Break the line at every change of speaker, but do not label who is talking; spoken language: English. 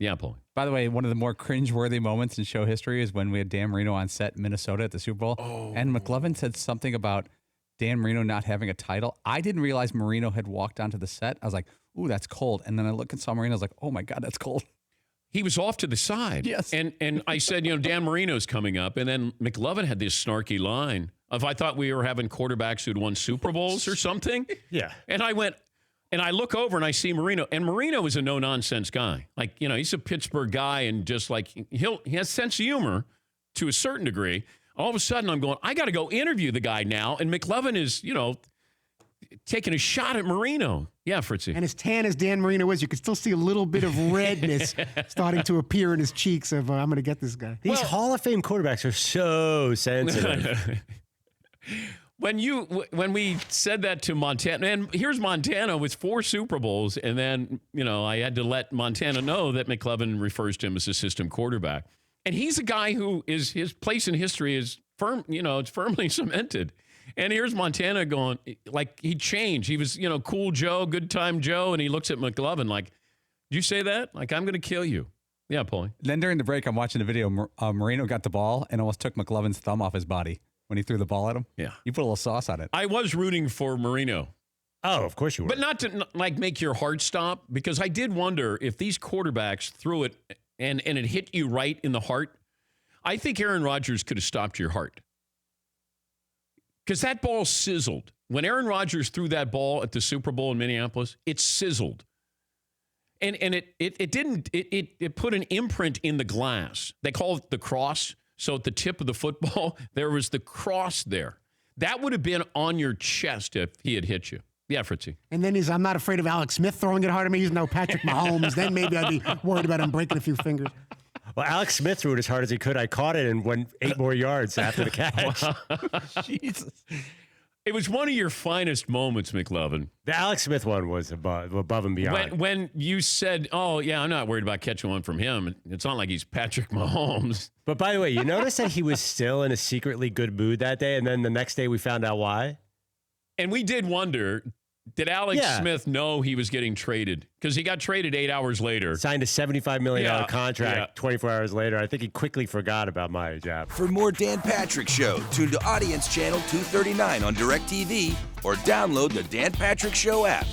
Yeah, Paul.
By the way, one of the more cringeworthy moments in show history is when we had Dan Marino on set in Minnesota at the Super Bowl.
Oh.
And McLovin said something about Dan Marino not having a title. I didn't realize Marino had walked onto the set. I was like, ooh, that's cold. And then I looked and saw Marino. I was like, oh, my God, that's cold.
He was off to the side.
Yes.
And I said, Dan Marino's coming up. And then McLovin had this snarky line of, I thought we were having quarterbacks who'd won Super Bowls or something.
Yeah.
And I went, and I look over and I see Marino. And Marino is a no-nonsense guy. Like, he's a Pittsburgh guy and just like, he has sense of humor to a certain degree. All of a sudden, I'm going, I got to go interview the guy now. And McLovin is, taking a shot at Marino. Yeah, Fritzy.
And as tan as Dan Marino is, you can still see a little bit of redness starting to appear in his cheeks of, I'm going to get this guy.
These Hall of Fame quarterbacks are so sensitive.
When we said that to Montana, and here's Montana with 4 Super Bowls, and then, I had to let Montana know that McLovin refers to him as a system quarterback. And he's a guy who is, his place in history is firm, it's firmly cemented. And here's Montana going, like, he changed. He was, cool Joe, good time Joe. And he looks at McLovin like, did you say that? Like, I'm going to kill you. Yeah, Paulie.
Then during the break, I'm watching the video. Marino got the ball and almost took McLovin's thumb off his body when he threw the ball at him.
Yeah.
You put a little sauce on it.
I was rooting for Marino.
Oh, of course you were.
But not to, make your heart stop, because I did wonder if these quarterbacks threw it and it hit you right in the heart. I think Aaron Rodgers could have stopped your heart. Because that ball sizzled. When Aaron Rodgers threw that ball at the Super Bowl in Minneapolis, it sizzled. And it put an imprint in the glass. They call it the cross. So at the tip of the football, there was the cross there. That would have been on your chest if he had hit you. Yeah, Fritzy.
And then I'm not afraid of Alex Smith throwing it hard at me. He's no Patrick Mahomes. Then maybe I'd be worried about him breaking a few fingers.
Well, Alex Smith threw it as hard as he could. I caught it and went 8 more yards after the catch.
Jesus.
It was one of your finest moments, McLovin.
The Alex Smith one was above and beyond.
When you said, oh, yeah, I'm not worried about catching one from him. It's not like he's Patrick Mahomes.
But by the way, you notice that he was still in a secretly good mood that day, and then the next day we found out why?
And we did wonder, did Alex Smith know he was getting traded? Because he got traded 8 hours later.
Signed a $75 million contract 24 hours later. I think he quickly forgot about my job.
For more Dan Patrick Show, tune to Audience Channel 239 on DirecTV or download the Dan Patrick Show app.